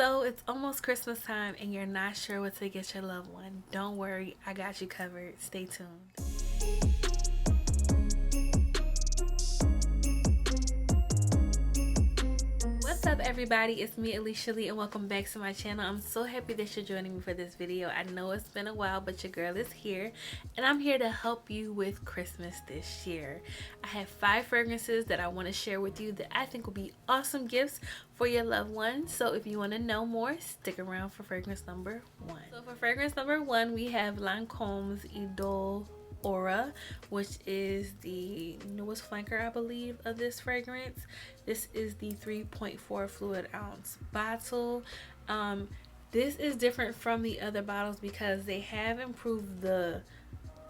So it's almost Christmas time and you're not sure what to get your loved one. Don't worry, I got you covered. Stay tuned. What's up everybody, it's me Alysha Leigh and welcome back to my channel. I'm so happy that you're joining me for this video. I know it's been a while, but your girl is here and I'm here to help you with Christmas this year. I have 5 fragrances that I want to share with you that I think will be awesome gifts for your loved ones. So if you want to know more, stick around for fragrance number 1. So for fragrance number 1, we have Lancome's Idole Aura, which is the newest flanker I believe of this fragrance. This is the 3.4 fluid ounce bottle. This is different from the other bottles because they have improved the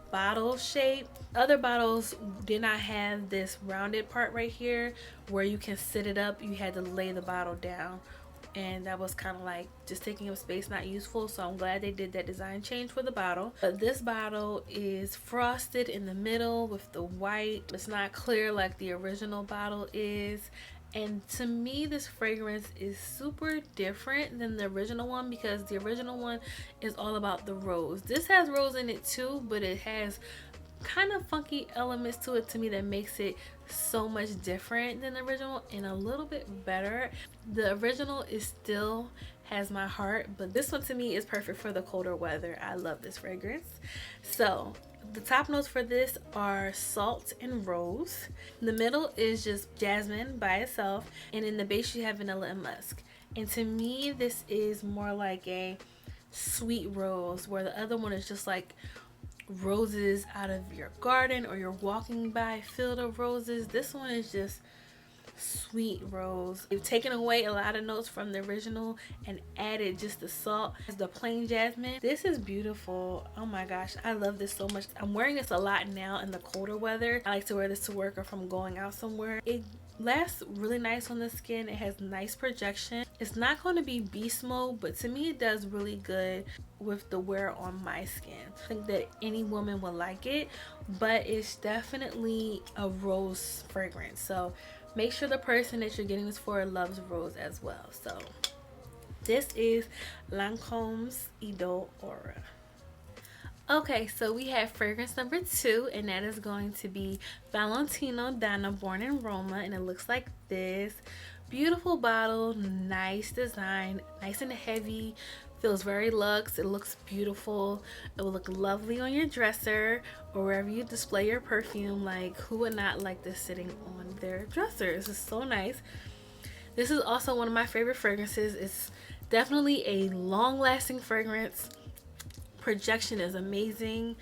bottle shape. Other bottles did not have this rounded part right here where you can sit it up. You had to lay the bottle down, and that was kind of like just taking up space, not useful. So I'm glad they did that design change for the bottle. But this bottle is frosted in the middle with the white. It's not clear like the original bottle is. And to me, this fragrance is super different than the original one because the original one is all about the rose. This has rose in it too, but it has kind of funky elements to it to me that makes it so much different than the original and a little bit better. The original is still has my heart, but this one to me is perfect for the colder weather. I love this fragrance. So the top notes for this are salt and rose. The middle is just jasmine by itself, and in the base you have vanilla and musk. And to me, this is more like a sweet rose, where the other one is just like roses out of your garden or you're walking by a field of roses. This one is just sweet rose. They've taken away a lot of notes from the original and added just the salt as the plain jasmine. This is beautiful. Oh my gosh, I love this so much. I'm wearing this a lot now in the colder weather. I like to wear this to work or if I'm going out somewhere. It lasts really nice on the skin. It has nice projection. It's not going to be beast mode, but to me it does really good with the wear on my skin. I think that any woman will like it, but it's definitely a rose fragrance. So make sure the person that you're getting this for loves rose as well. So this is Lancome's Idole Aura. Okay, so we have fragrance number 2, and that is going to be Valentino Donna, born in Roma, and it looks like this. Beautiful bottle, nice design, nice and heavy, feels very luxe. It looks beautiful. It will look lovely on your dresser or wherever you display your perfume. Like, who would not like this sitting on their dresser? This is so nice. This is also one of my favorite fragrances. It's definitely a long-lasting fragrance. Projection is amazing.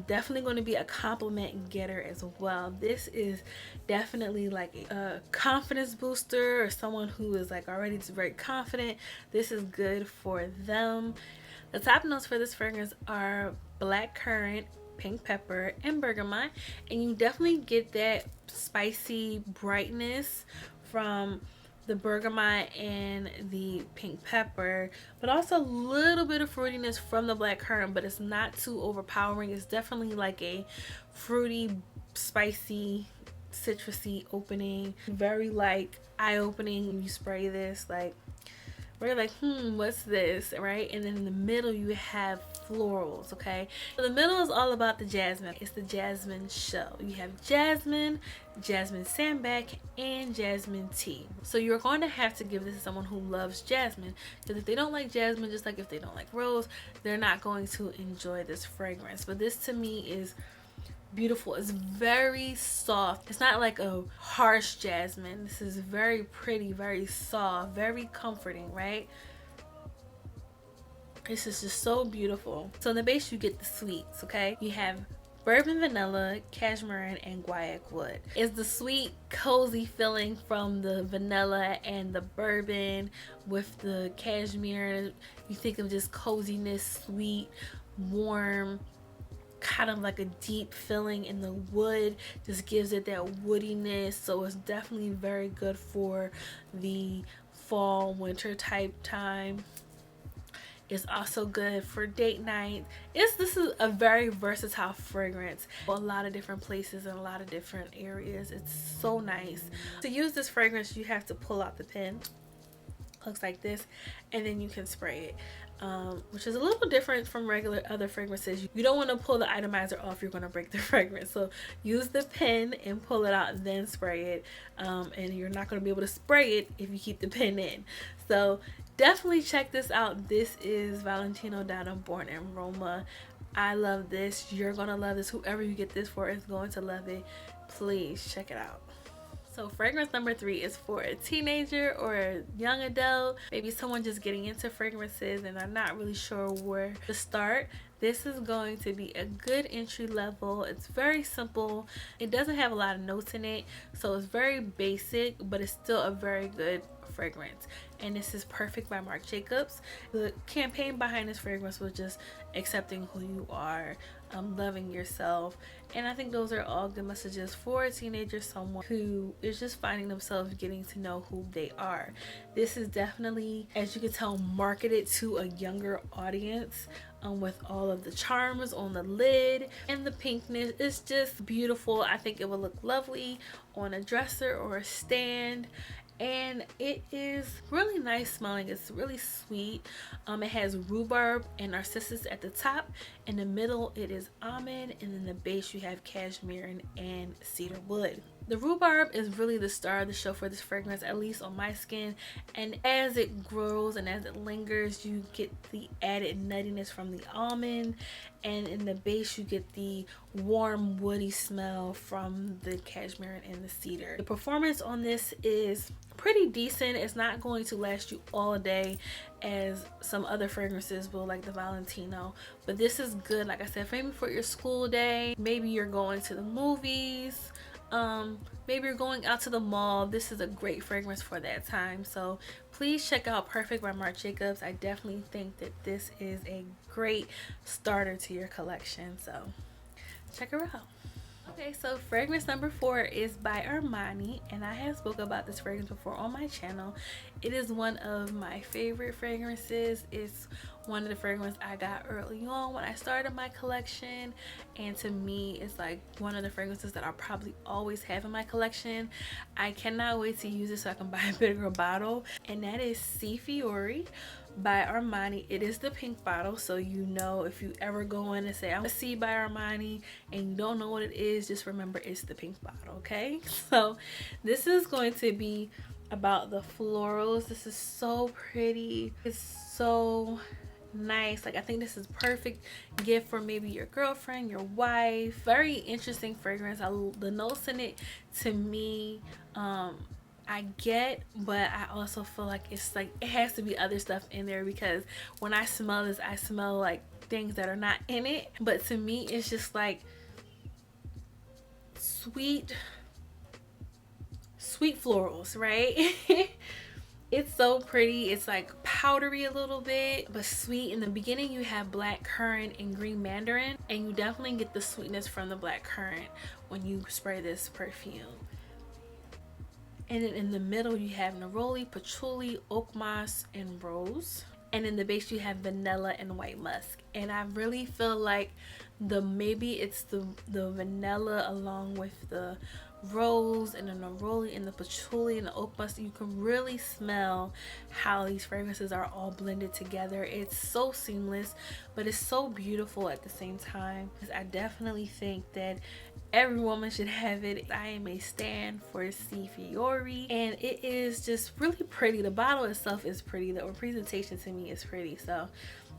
Definitely going to be a compliment getter as well. This is definitely like a confidence booster, or someone who is like already very confident. This is good for them. The top notes for this fragrance are black currant, pink pepper, and bergamot, and you definitely get that spicy brightness from the bergamot and the pink pepper, but also a little bit of fruitiness from the black currant, but it's not too overpowering. It's definitely like a fruity, spicy, citrusy opening. Very like eye-opening when you spray this, like we're like, what's this, right? And then in the middle you have florals. Okay, so the middle is all about the jasmine. It's the jasmine shell. You have jasmine, jasmine sandbag, and jasmine tea. So you're going to have to give this to someone who loves jasmine, because if they don't like jasmine, just like if they don't like rose, they're not going to enjoy this fragrance. But this to me is beautiful. It's very soft. It's not like a harsh jasmine. This is very pretty, very soft, very comforting, right? This is just so beautiful. So in the base you get the sweets. Okay, you have bourbon vanilla, cashmere, and guaiac wood. It's the sweet, cozy feeling from the vanilla and the bourbon with the cashmere. You think of just coziness, sweet, warm, kind of like a deep feeling, in the wood just gives it that woodiness. So it's definitely very good for the fall, winter type time. It's also good for date night. This is a very versatile fragrance. A lot of different places and a lot of different areas. It's so nice. To use this fragrance, you have to pull out the pen. looks like this, and then you can spray it. Which is a little different from regular other fragrances. You don't want to pull the atomizer off, you're going to break the fragrance. So use the pen and pull it out, then spray it. And you're not going to be able to spray it if you keep the pen in. So definitely check this out. This is Valentino Donna Born in Roma. I love this. You're going to love this. Whoever you get this for is going to love it. Please check it out. So fragrance number 3 is for a teenager or a young adult, maybe someone just getting into fragrances and I'm not really sure where to start. This is going to be a good entry level. It's very simple. It doesn't have a lot of notes in it, so it's very basic, but it's still a very good fragrance. And this is Perfect by Marc Jacobs. The campaign behind this fragrance was just accepting who you are, loving yourself, and I think those are all good messages for a teenager, someone who is just finding themselves getting to know who they are. This is definitely, as you can tell, marketed to a younger audience, with all of the charms on the lid and the pinkness. It's just beautiful. I think it will look lovely on a dresser or a stand, and it is really nice smelling. It's really sweet. It has rhubarb and narcissus at the top. In the middle it is almond, and in the base you have cashmere and cedar wood. The rhubarb is really the star of the show for this fragrance, at least on my skin, and as it grows and as it lingers, you get the added nuttiness from the almond, and in the base you get the warm woody smell from the cashmere and the cedar. The performance on this is pretty decent. It's not going to last you all day as some other fragrances will, like the Valentino, but this is good, like I said, maybe for your school day, maybe you're going to the movies, maybe you're going out to the mall. This is a great fragrance for that time. So please check out Perfect by Marc Jacobs. I definitely think that this is a great starter to your collection, so check her out. Okay, so fragrance number 4 is by Armani, and I have spoken about this fragrance before on my channel. It is one of my favorite fragrances. It's one of the fragrances I got early on when I started my collection, and to me it's like one of the fragrances that I'll probably always have in my collection. I cannot wait to use it so I can buy a bigger bottle, and that is Sì Fiori by Armani. It is the pink bottle, so you know, if you ever go in and say I'm a C by Armani and you don't know what it is, just remember it's the pink bottle, okay? So this is going to be about the florals. This is so pretty. It's so nice. Like, I think this is perfect gift for maybe your girlfriend, your wife. Very interesting fragrance. The notes in it, to me, I get, but I also feel like it's like it has to be other stuff in there, because when I smell this, I smell like things that are not in it. But to me, it's just like sweet florals, right? It's so pretty. It's like powdery a little bit, but sweet. In the beginning you have black currant and green mandarin, and you definitely get the sweetness from the black currant when you spray this perfume. And then in the middle you have neroli, patchouli, oak moss, and rose. And in the base you have vanilla and white musk. And I really feel like maybe it's the vanilla along with the rose and the neroli and the patchouli and the oak musk. You can really smell how these fragrances are all blended together. It's so seamless, but it's so beautiful at the same time. I definitely think that every woman should have it. I am a stan for Sì Fiori, and it is just really pretty. The bottle itself is pretty. The presentation to me is pretty. So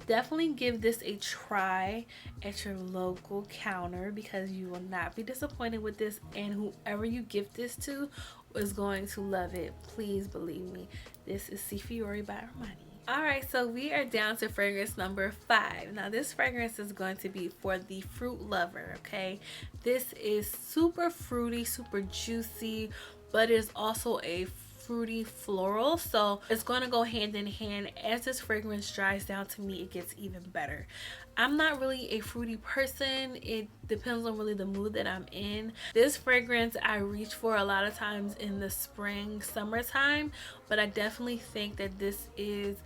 definitely give this a try at your local counter, because you will not be disappointed with this, and whoever you gift this to is going to love it. Please believe me. This is Sì Fiori by Armani. Alright, so we are down to fragrance number 5. Now this fragrance is going to be for the fruit lover, okay? This is super fruity, super juicy, but it's also a fruity floral, so it's going to go hand in hand. As this fragrance dries down, to me it gets even better. I'm not really a fruity person. It depends on really the mood that I'm in. This fragrance I reach for a lot of times in the spring, summertime, but I definitely think that this is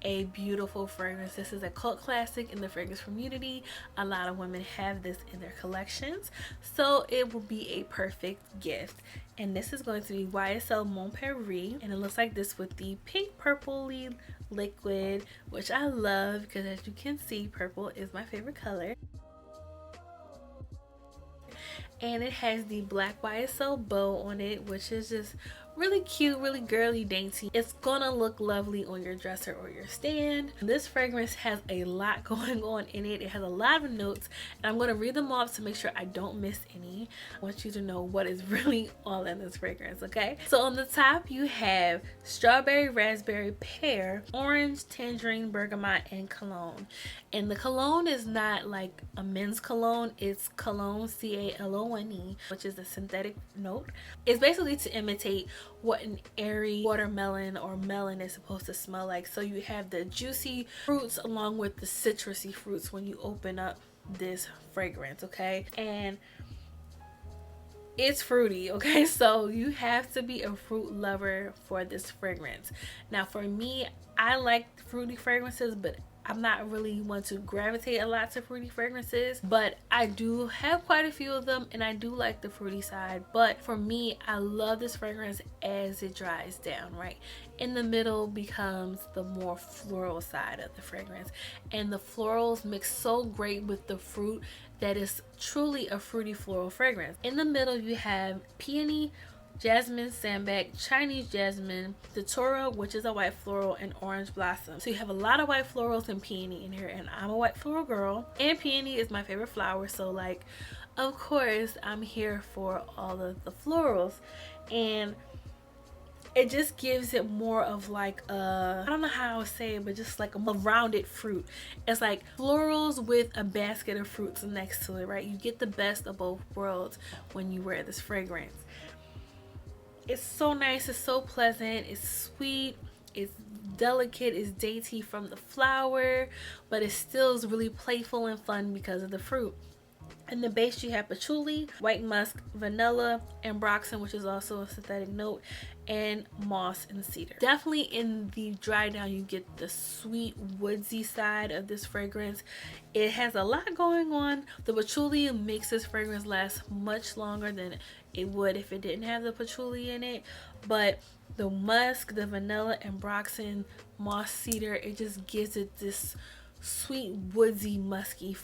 a beautiful fragrance. This is a cult classic in the fragrance community. A lot of women have this in their collections, so it will be a perfect gift. And this is going to be YSL Mon Paris, and it looks like this with the pink purpley liquid, which I love because, as you can see, purple is my favorite color. And it has the black YSL bow on it, which is just really cute, really girly, dainty. It's gonna look lovely on your dresser or your stand. This fragrance has a lot going on in it. It has a lot of notes, and I'm gonna read them off to make sure I don't miss any. I want you to know what is really all in this fragrance, okay? So on the top you have strawberry, raspberry, pear, orange, tangerine, bergamot, and cologne. And the cologne is not like a men's cologne, it's cologne, C-A-L-O-N-E, which is a synthetic note. It's basically to imitate what an airy watermelon or melon is supposed to smell like. So you have the juicy fruits along with the citrusy fruits when you open up this fragrance, okay? And it's fruity, okay? So you have to be a fruit lover for this fragrance. Now for me, I like fruity fragrances, but I'm not really one to gravitate a lot to fruity fragrances, but I do have quite a few of them, and I do like the fruity side. But for me, I love this fragrance as it dries down, right? In the middle becomes the more floral side of the fragrance, and the florals mix so great with the fruit that is truly a fruity floral fragrance. In the middle you have peony, jasmine, sambac, Chinese jasmine, datura, which is a white floral, and orange blossom. So you have a lot of white florals and peony in here, and I'm a white floral girl, and peony is my favorite flower, so like of course I'm here for all of the florals. And it just gives it more of like a, I don't know how I would say it, but just like a rounded fruit. It's like florals with a basket of fruits next to it, right? You get the best of both worlds when you wear this fragrance. It's so nice, it's so pleasant, it's sweet, it's delicate, it's dainty from the flower, but it still is really playful and fun because of the fruit. In the base you have patchouli, white musk, vanilla, ambroxan, which is also a synthetic note, and moss and cedar. Definitely in the dry down you get the sweet woodsy side of this fragrance. It has a lot going on. The patchouli makes this fragrance last much longer than it would if it didn't have the patchouli in it, but the musk, the vanilla, ambroxan, moss, cedar, it just gives it this sweet woodsy musky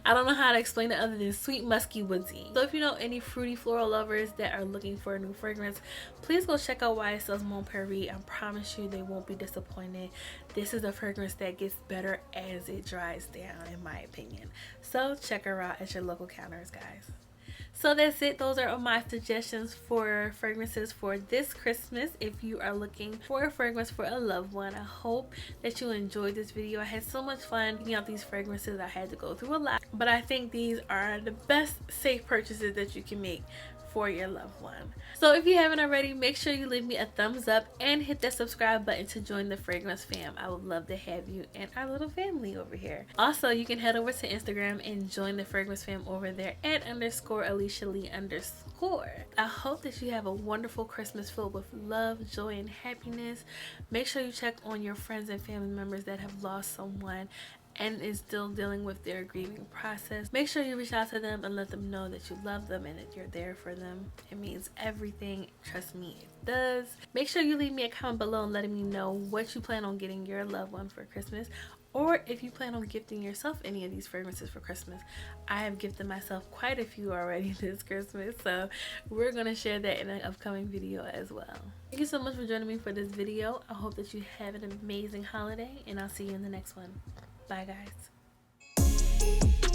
I don't know how to explain it other than sweet musky woodsy. So if you know any fruity floral lovers that are looking for a new fragrance, please go check out YSL Mon Paris. I promise you they won't be disappointed. This is a fragrance that gets better as it dries down, in my opinion. So check her out at your local counters, guys. So that's it. Those are my suggestions for fragrances for this Christmas. If you are looking for a fragrance for a loved one, I hope that you enjoyed this video. I had so much fun picking out these fragrances. I had to go through a lot, but I think these are the best safe purchases that you can make for your loved one. So if you haven't already, make sure you leave me a thumbs up and hit that subscribe button to join the fragrance fam. I would love to have you and our little family over here. Also, you can head over to Instagram and join the fragrance fam over there at _Alysha Leigh _. I hope that you have a wonderful Christmas filled with love, joy, and happiness. Make sure you check on your friends and family members that have lost someone and is still dealing with their grieving process. Make sure you reach out to them and let them know that you love them and that you're there for them. It means everything. Trust me, it does. Make sure you leave me a comment below and letting me know what you plan on getting your loved one for Christmas, or if you plan on gifting yourself any of these fragrances for Christmas. I have gifted myself quite a few already this Christmas, so we're gonna share that in an upcoming video as well. Thank you so much for joining me for this video. I hope that you have an amazing holiday, and I'll see you in the next one. Bye, guys.